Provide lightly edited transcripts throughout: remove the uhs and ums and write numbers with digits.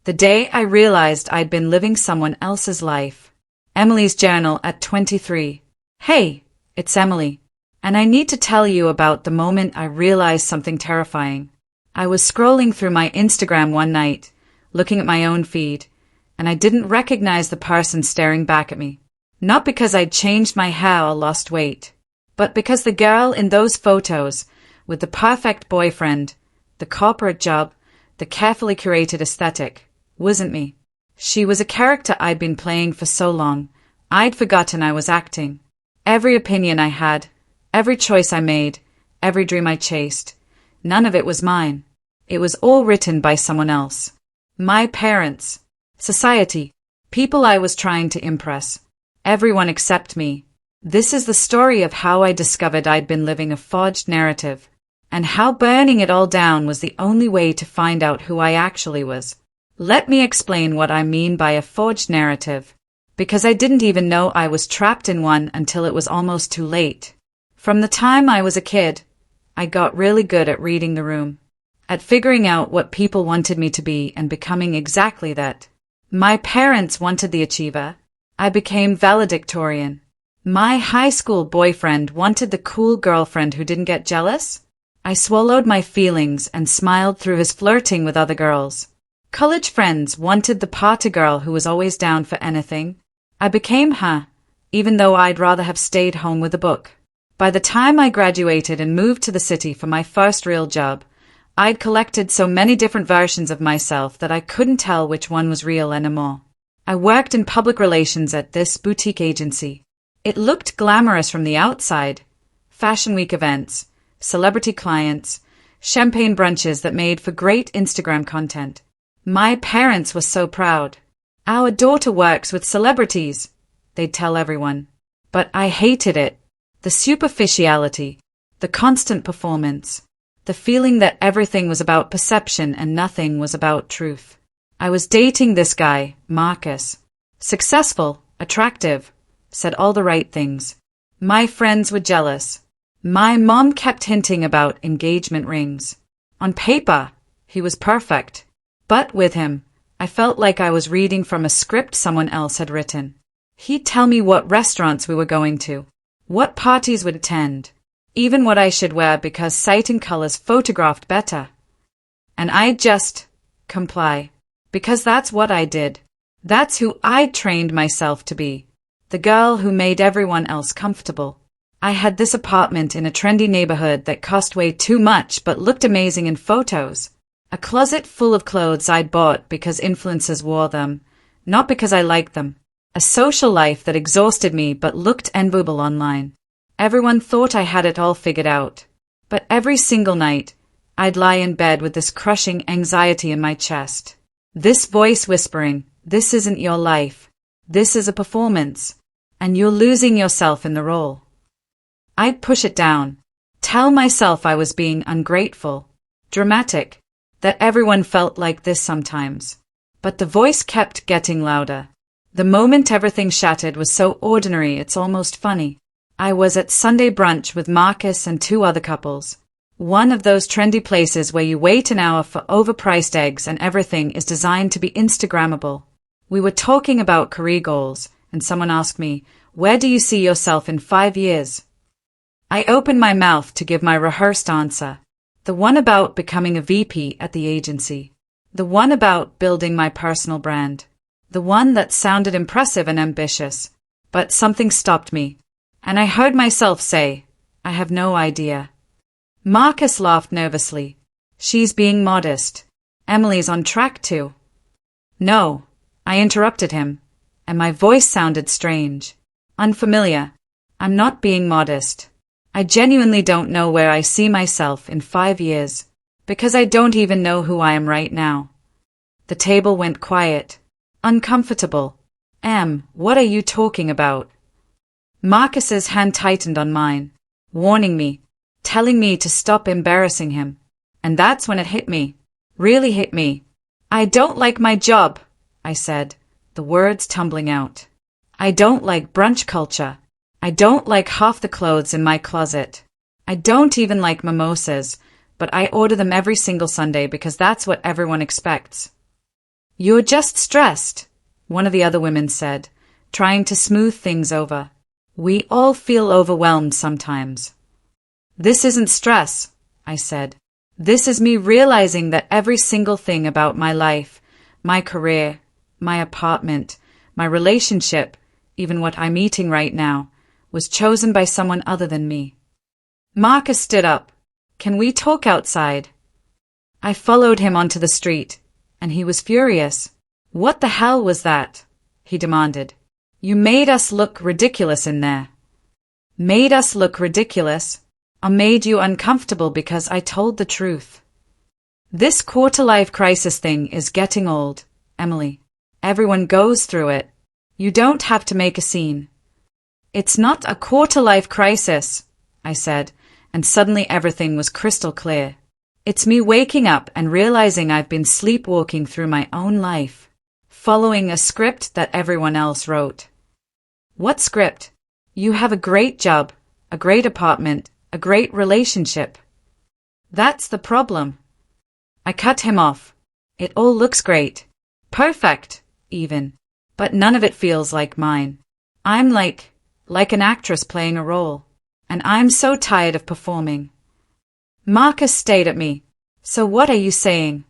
The day I realized I'd been living someone else's life. Emily's journal at 23. Hey, it's Emily. And I need to tell you about the moment I realized something terrifying. I was scrolling through my Instagram one night, looking at my own feed, and I didn't recognize the person staring back at me. Not because I'd changed my hair or lost weight, but because the girl in those photos, with the perfect boyfriend, the corporate job, the carefully curated aesthetic, wasn't me. She was a character I'd been playing for so long, I'd forgotten I was acting. Every opinion I had, every choice I made, every dream I chased, none of it was mine. It was all written by someone else. My parents, society, people I was trying to impress, everyone except me. This is the story of how I discovered I'd been living a forged narrative, and how burning it all down was the only way to find out who I actually was. Let me explain what I mean by a forged narrative, because I didn't even know I was trapped in one until it was almost too late. From the time I was a kid, I got really good at reading the room, at figuring out what people wanted me to be and becoming exactly that. My parents wanted the achiever. I became valedictorian. My high school boyfriend wanted the cool girlfriend who didn't get jealous. I swallowed my feelings and smiled through his flirting with other girls. College friends wanted the party girl who was always down for anything. I became her, even though I'd rather have stayed home with a book. By the time I graduated and moved to the city for my first real job, I'd collected so many different versions of myself that I couldn't tell which one was real anymore. I worked in public relations at this boutique agency. It looked glamorous from the outside. Fashion week events, celebrity clients, champagne brunches that made for great Instagram content. My parents were so proud. Our daughter works with celebrities, they'd tell everyone. But I hated it. The superficiality, the constant performance, the feeling that everything was about perception and nothing was about truth. I was dating this guy, Marcus. Successful, attractive, said all the right things. My friends were jealous. My mom kept hinting about engagement rings. On paper, he was perfect. But with him, I felt like I was reading from a script someone else had written. He'd tell me what restaurants we were going to, what parties we'd attend, even what I should wear because sight and colors photographed better. And I'd just comply, because that's what I did. That's who I'd trained myself to be, the girl who made everyone else comfortable. I had this apartment in a trendy neighborhood that cost way too much but looked amazing in photos. A closet full of clothes I'd bought because influencers wore them, not because I liked them. A social life that exhausted me but looked enviable online. Everyone thought I had it all figured out. But every single night, I'd lie in bed with this crushing anxiety in my chest. This voice whispering, this isn't your life. This is a performance. And you're losing yourself in the role. I'd push it down. Tell myself I was being ungrateful, dramatic, that everyone felt like this sometimes. But the voice kept getting louder. The moment everything shattered was so ordinary it's almost funny. I was at Sunday brunch with Marcus and two other couples. One of those trendy places where you wait an hour for overpriced eggs and everything is designed to be Instagrammable. We were talking about career goals, and someone asked me, "Where do you see yourself in 5 years?" I opened my mouth to give my rehearsed answer. The one about becoming a VP at the agency. The one about building my personal brand. The one that sounded impressive and ambitious. But something stopped me. And I heard myself say, I have no idea. Marcus laughed nervously. She's being modest. Emily's on track too. No, I interrupted him, and my voice sounded strange. Unfamiliar. I'm not being modest. I genuinely don't know where I see myself in 5 years, because I don't even know who I am right now. The table went quiet. Uncomfortable. What are you talking about? Marcus's hand tightened on mine, warning me, telling me to stop embarrassing him. And that's when it hit me. Really hit me. I don't like my job, I said, the words tumbling out. I don't like brunch culture. I don't like half the clothes in my closet. I don't even like mimosas, but I order them every single Sunday because that's what everyone expects. You're just stressed, one of the other women said, trying to smooth things over. We all feel overwhelmed sometimes. This isn't stress, I said. This is me realizing that every single thing about my life, my career, my apartment, my relationship, even what I'm eating right now, was chosen by someone other than me. Marcus stood up. Can we talk outside? I followed him onto the street, and he was furious. What the hell was that? He demanded. You made us look ridiculous in there. Made us look ridiculous? Or made you uncomfortable because I told the truth? This quarter-life crisis thing is getting old, Emily. Everyone goes through it. You don't have to make a scene. It's not a quarter-life crisis, I said, and suddenly everything was crystal clear. It's me waking up and realizing I've been sleepwalking through my own life, following a script that everyone else wrote. What script? You have a great job, a great apartment, a great relationship. That's the problem. I cut him off. It all looks great. Perfect, even. But none of it feels like mine. I'm like an actress playing a role. And I'm so tired of performing. Marcus stayed at me. So what are you saying?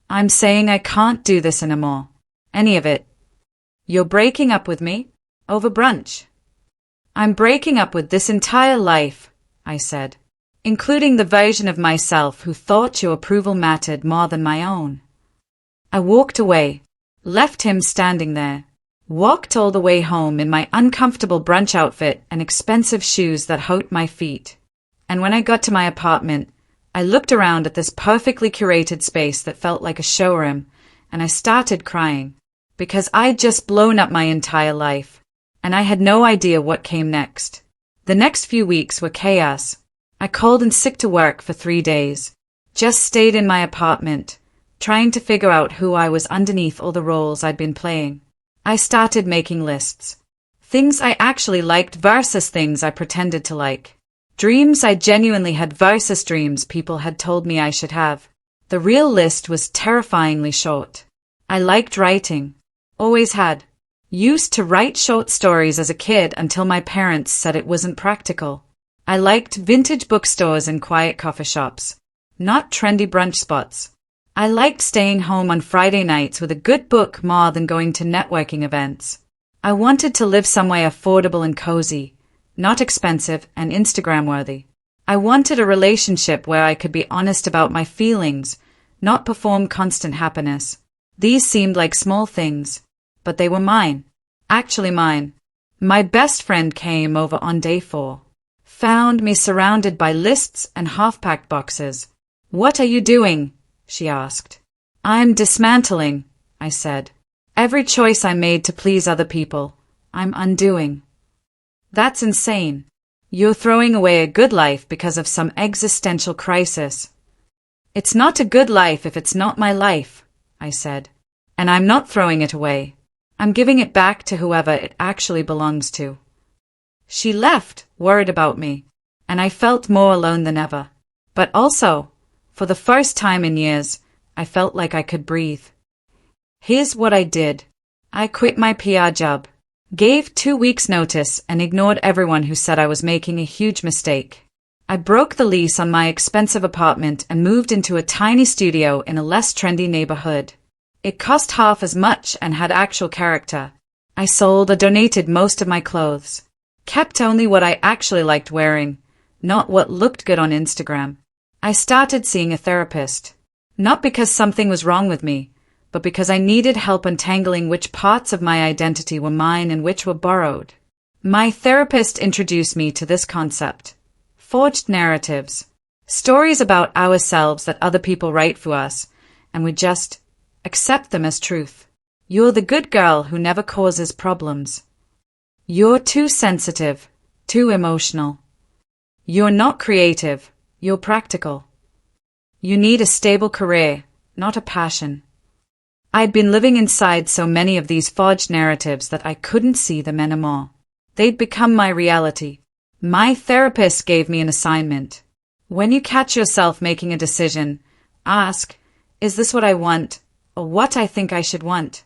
I'm saying I can't do this anymore. Any of it. You're breaking up with me? Over brunch? I'm breaking up with this entire life, I said, including the version of myself who thought your approval mattered more than my own. I walked away, left him standing there, walked all the way home in my uncomfortable brunch outfit and expensive shoes that hurt my feet. And when I got to my apartment, I looked around at this perfectly curated space that felt like a showroom, and I started crying, because I'd just blown up my entire life, and I had no idea what came next. The next few weeks were chaos. I called in sick to work for 3 days, just stayed in my apartment, trying to figure out who I was underneath all the roles I'd been playing. I started making lists. Things I actually liked versus things I pretended to like. Dreams I genuinely had versus dreams people had told me I should have. The real list was terrifyingly short. I liked writing. Always had. Used to write short stories as a kid until my parents said it wasn't practical. I liked vintage bookstores and quiet coffee shops, not trendy brunch spots. I liked staying home on Friday nights with a good book more than going to networking events. I wanted to live somewhere affordable and cozy, not expensive and Instagram-worthy. I wanted a relationship where I could be honest about my feelings, not perform constant happiness. These seemed like small things, but they were mine. Actually mine. My best friend came over on day 4. Found me surrounded by lists and half-packed boxes. What are you doing? She asked. I'm dismantling, I said. Every choice I made to please other people, I'm undoing. That's insane. You're throwing away a good life because of some existential crisis. It's not a good life if it's not my life, I said. And I'm not throwing it away. I'm giving it back to whoever it actually belongs to. She left, worried about me, and I felt more alone than ever. But also, for the first time in years, I felt like I could breathe. Here's what I did. I quit my PR job, gave 2 weeks' notice, and ignored everyone who said I was making a huge mistake. I broke the lease on my expensive apartment and moved into a tiny studio in a less trendy neighborhood. It cost half as much and had actual character. I sold or donated most of my clothes. Kept only what I actually liked wearing, not what looked good on Instagram. I started seeing a therapist. Not because something was wrong with me, but because I needed help untangling which parts of my identity were mine and which were borrowed. My therapist introduced me to this concept. Forged narratives. Stories about ourselves that other people write for us, and we just accept them as truth. You're the good girl who never causes problems. You're too sensitive, too emotional. You're not creative, you're practical. You need a stable career, not a passion. I'd been living inside so many of these forged narratives that I couldn't see them anymore. They'd become my reality. My therapist gave me an assignment. When you catch yourself making a decision, ask, is this what I want, or what I think I should want.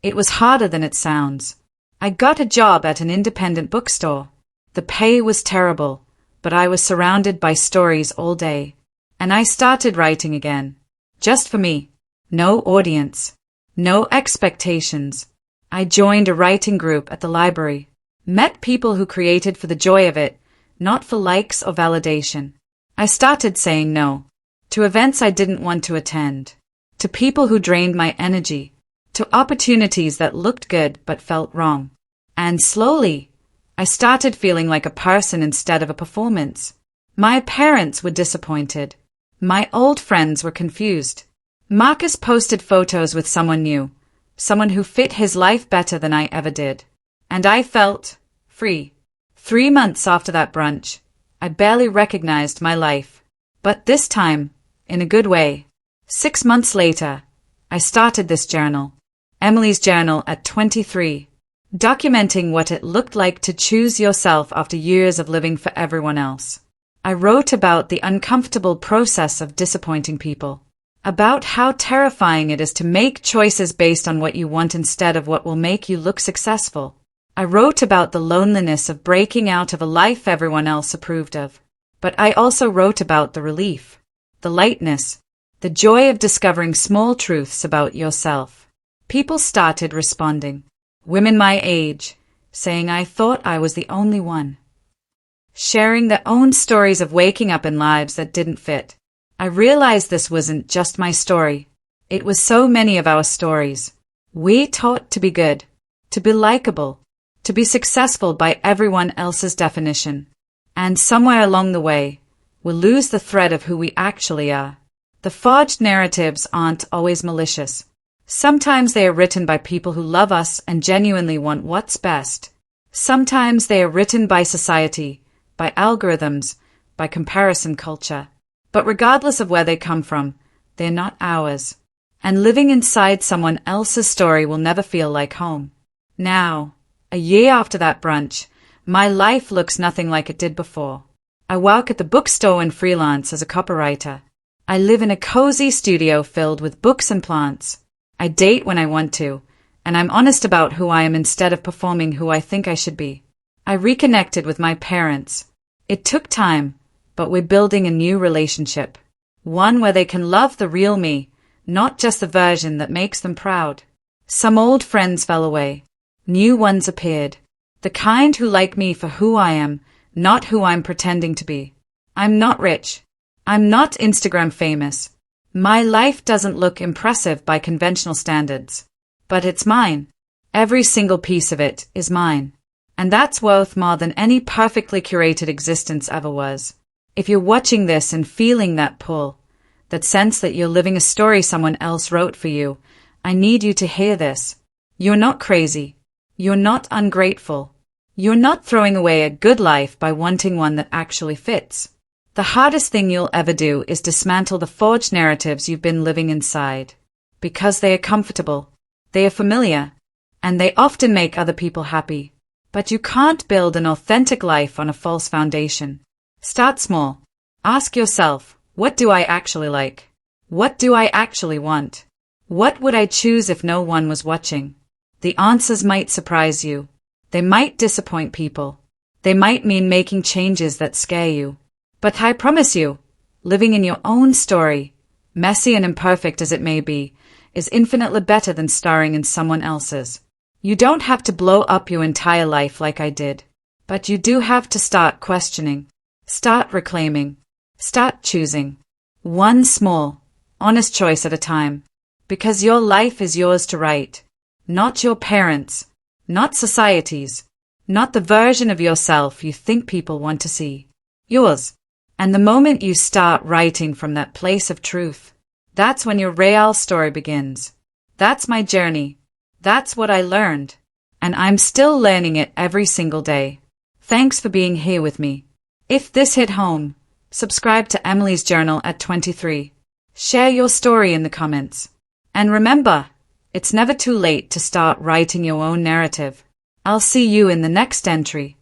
It was harder than it sounds. I got a job at an independent bookstore. The pay was terrible, but I was surrounded by stories all day. And I started writing again. Just for me. No audience. No expectations. I joined a writing group at the library. Met people who created for the joy of it, not for likes or validation. I started saying no. To events I didn't want to attend. To people who drained my energy. To opportunities that looked good but felt wrong. And slowly, I started feeling like a person instead of a performance. My parents were disappointed. My old friends were confused. Marcus posted photos with someone new, someone who fit his life better than I ever did. And I felt free. 3 months after that brunch, I barely recognized my life. But this time, in a good way. 6 months later, I started this journal. Emily's journal at 23, documenting what it looked like to choose yourself after years of living for everyone else. I wrote about the uncomfortable process of disappointing people, about how terrifying it is to make choices based on what you want instead of what will make you look successful. I wrote about the loneliness of breaking out of a life everyone else approved of. But I also wrote about the relief, the lightness, the joy of discovering small truths about yourself. People started responding. Women my age, saying I thought I was the only one. Sharing their own stories of waking up in lives that didn't fit. I realized this wasn't just my story. It was so many of our stories. We taught to be good, to be likable, to be successful by everyone else's definition. And somewhere along the way, we'll lose the thread of who we actually are. The forged narratives aren't always malicious. Sometimes they are written by people who love us and genuinely want what's best. Sometimes they are written by society, by algorithms, by comparison culture. But regardless of where they come from, they're not ours. And living inside someone else's story will never feel like home. Now, a year after that brunch, my life looks nothing like it did before. I work at the bookstore and freelance as a copywriter. I live in a cozy studio filled with books and plants. I date when I want to, and I'm honest about who I am instead of performing who I think I should be. I reconnected with my parents. It took time, but we're building a new relationship. One where they can love the real me, not just the version that makes them proud. Some old friends fell away. New ones appeared. The kind who like me for who I am, not who I'm pretending to be. I'm not rich. I'm not Instagram famous. My life doesn't look impressive by conventional standards. But it's mine. Every single piece of it is mine. And that's worth more than any perfectly curated existence ever was. If you're watching this and feeling that pull, that sense that you're living a story someone else wrote for you, I need you to hear this. You're not crazy. You're not ungrateful. You're not throwing away a good life by wanting one that actually fits. The hardest thing you'll ever do is dismantle the forged narratives you've been living inside. Because they are comfortable, they are familiar, and they often make other people happy. But you can't build an authentic life on a false foundation. Start small. Ask yourself, what do I actually like? What do I actually want? What would I choose if no one was watching? The answers might surprise you. They might disappoint people. They might mean making changes that scare you. But I promise you, living in your own story, messy and imperfect as it may be, is infinitely better than starring in someone else's. You don't have to blow up your entire life like I did. But you do have to start questioning. Start reclaiming. Start choosing. One small, honest choice at a time. Because your life is yours to write. Not your parents'. Not society's. Not the version of yourself you think people want to see. Yours. And the moment you start writing from that place of truth, that's when your real story begins. That's my journey. That's what I learned. And I'm still learning it every single day. Thanks for being here with me. If this hit home, subscribe to Emily's Journal at 23. Share your story in the comments. And remember, it's never too late to start writing your own narrative. I'll see you in the next entry.